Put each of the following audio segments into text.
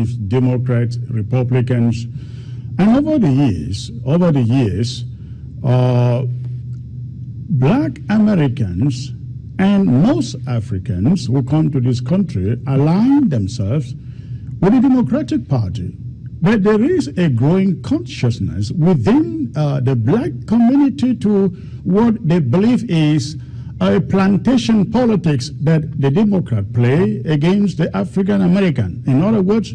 Democrats, Republicans, and over the years, black Americans and most Africans who come to this country align themselves with the Democratic Party. But there is a growing consciousness within the black community to what they believe is a plantation politics that the Democrat play against the African American. In other words,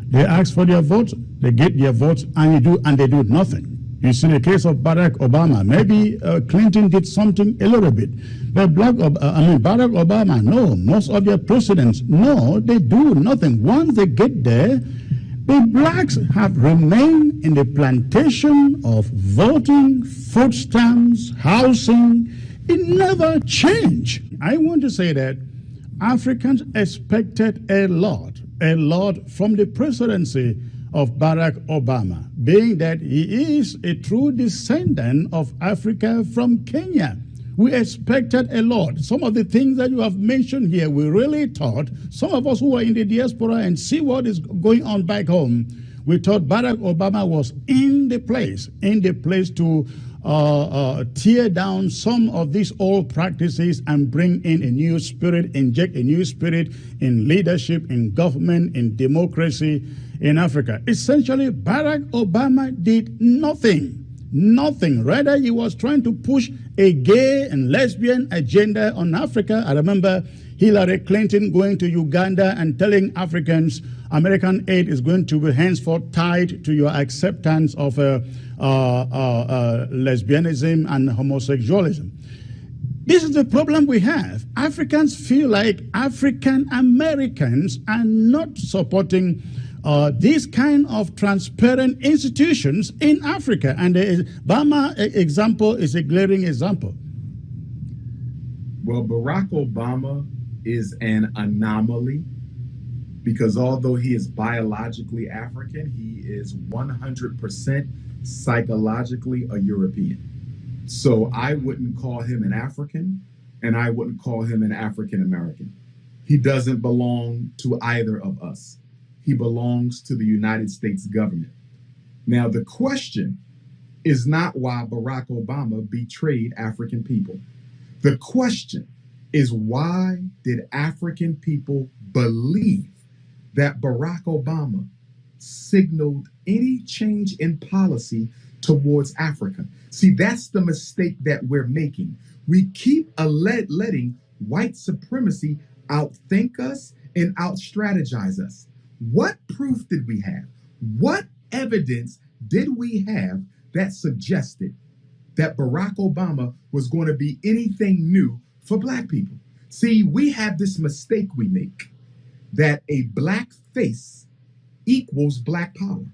they ask for their votes, they get their votes, and they do nothing. You see the case of Barack Obama. Maybe Clinton did something a little bit. But Barack Obama, no. Most of their presidents, no, they do nothing. Once they get there, the blacks have remained in the plantation of voting, food stamps, housing. It never changed. I want to say that Africans expected a lot from the presidency of Barack Obama, being that he is a true descendant of Africa from Kenya. We expected a lot. Some of the things that you have mentioned here, we really thought, some of us who are in the diaspora and see what is going on back home, we thought Barack Obama was in the place to tear down some of these old practices and bring in a new spirit, inject a new spirit in leadership, in government, in democracy in Africa. Essentially, Barack Obama did nothing. Rather, he was trying to push a gay and lesbian agenda on Africa. I remember Hillary Clinton going to Uganda and telling Africans American aid is going to be henceforth tied to your acceptance of lesbianism and homosexualism. This is the problem we have. Africans feel like African Americans are not supporting this kind of transparent institutions in Africa. And the Obama example is a glaring example. Well, Barack Obama is an anomaly because although he is biologically African, he is 100% psychologically a European. So I wouldn't call him an African, and I wouldn't call him an African American. He doesn't belong to either of us. He belongs to the United States government. Now, the question is not why Barack Obama betrayed African people. The question is, why did African people believe that Barack Obama signaled any change in policy towards Africa? See, that's the mistake that we're making. We keep letting white supremacy outthink us and out-strategize us. What proof did we have? What evidence did we have that suggested that Barack Obama was going to be anything new for black people? See, we have this mistake we make that a black face equals black power.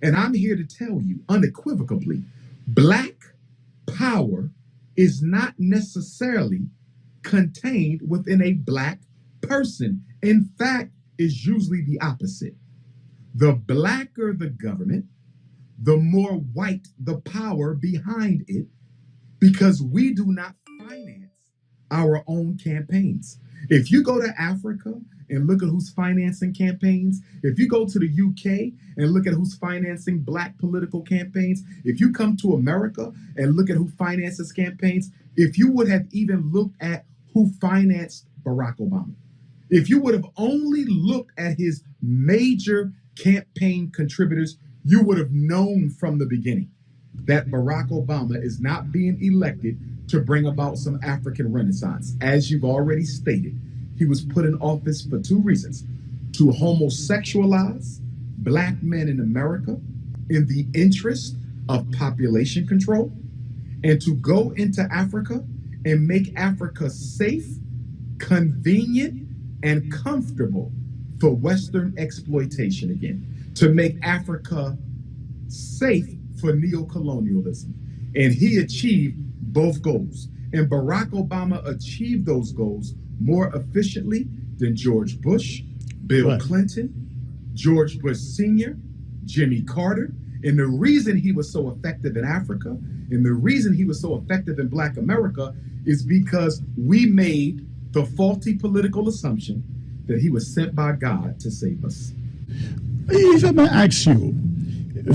And I'm here to tell you unequivocally, black power is not necessarily contained within a black person. In fact, is usually the opposite. The blacker the government, the more white the power behind it, because we do not finance our own campaigns. If you go to Africa and look at who's financing campaigns, if you go to the UK and look at who's financing black political campaigns, if you come to America and look at who finances campaigns, if you would have even looked at who financed Barack Obama, if you would have only looked at his major campaign contributors, you would have known from the beginning that Barack Obama is not being elected to bring about some African renaissance. As you've already stated, he was put in office for two reasons: to homosexualize black men in America in the interest of population control, and to go into Africa and make Africa safe, convenient, and comfortable for Western exploitation again, to make Africa safe for neocolonialism. And he achieved both goals. And Barack Obama achieved those goals more efficiently than George Bush, Bill Clinton, George Bush Sr., Jimmy Carter. And the reason he was so effective in Africa, and the reason he was so effective in Black America, is because we made the faulty political assumption that he was sent by God to save us. If I may ask you,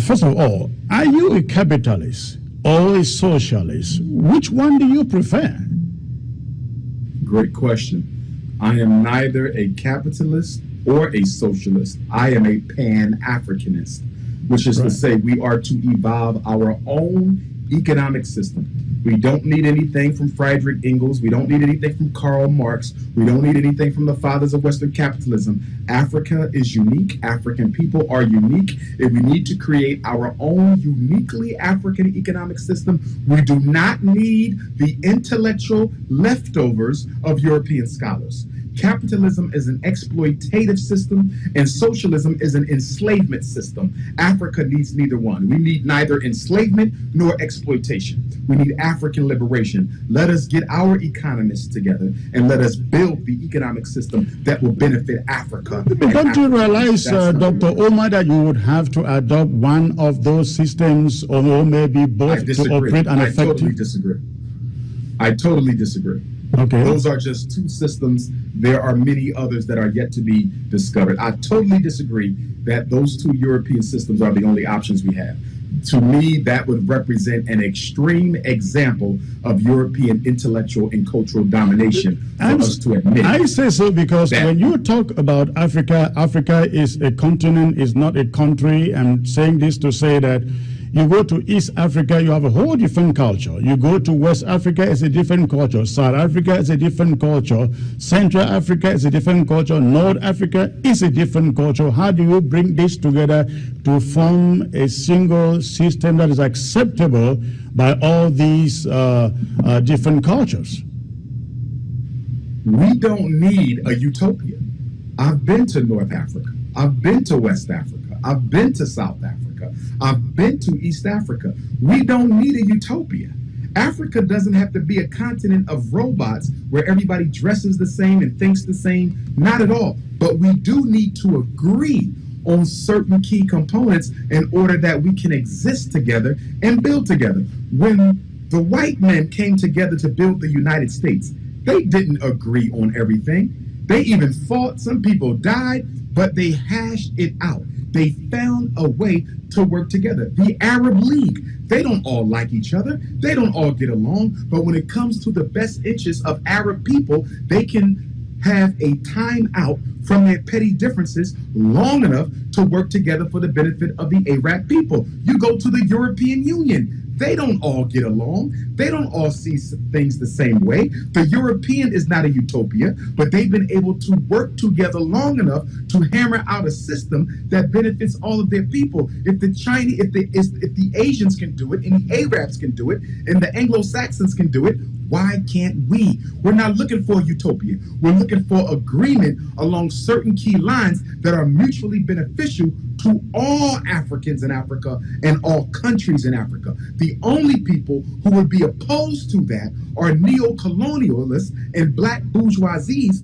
first of all, are you a capitalist or a socialist? Which one do you prefer? Great question. I am neither a capitalist or a socialist. I am a Pan-Africanist, which is to say we are to evolve our own economic system. We don't need anything from Friedrich Engels. We don't need anything from Karl Marx. We don't need anything from the fathers of Western capitalism. Africa is unique. African people are unique. If we need to create our own uniquely African economic system, we do not need the intellectual leftovers of European scholars. Capitalism is an exploitative system, and socialism is an enslavement system. Africa needs neither one. We need neither enslavement nor exploitation. We need African liberation. Let us get our economists together and let us build the economic system that will benefit Africa. But don't you realize, Dr. Omar, that you would have to adopt one of those systems or maybe both to operate an effective? I totally disagree. Okay. Those are just two systems. There are many others that are yet to be discovered. I totally disagree that those two European systems are the only options we have. To me, that would represent an extreme example of European intellectual and cultural domination for us to admit. I say so because when you talk about Africa, Africa is a continent, is not a country. I'm saying this to say that you go to East Africa, you have a whole different culture. You go to West Africa, it's a different culture. South Africa is a different culture. Central Africa is a different culture. North Africa is a different culture. How do you bring this together to form a single system that is acceptable by all these different cultures? We don't need a utopia. I've been to North Africa. I've been to West Africa. I've been to South Africa. I've been to East Africa. We don't need a utopia. Africa doesn't have to be a continent of robots where everybody dresses the same and thinks the same. Not at all. But we do need to agree on certain key components in order that we can exist together and build together. When the white men came together to build the United States, they didn't agree on everything. They even fought. Some people died, but they hashed it out. They found a way to work together. The Arab League, they don't all like each other. They don't all get along. But when it comes to the best interests of Arab people, they can have a time out from their petty differences long enough to work together for the benefit of the Arab people. You go to the European Union. They don't all get along. They don't all see things the same way. The European is not a utopia, but they've been able to work together long enough to hammer out a system that benefits all of their people. If the Chinese, if the Asians can do it, and the Arabs can do it, and the Anglo-Saxons can do it, why can't we? We're not looking for a utopia. We're looking for agreement along certain key lines that are mutually beneficial to all Africans in Africa and all countries in Africa. The only people who would be opposed to that are neo-colonialists and black bourgeoisies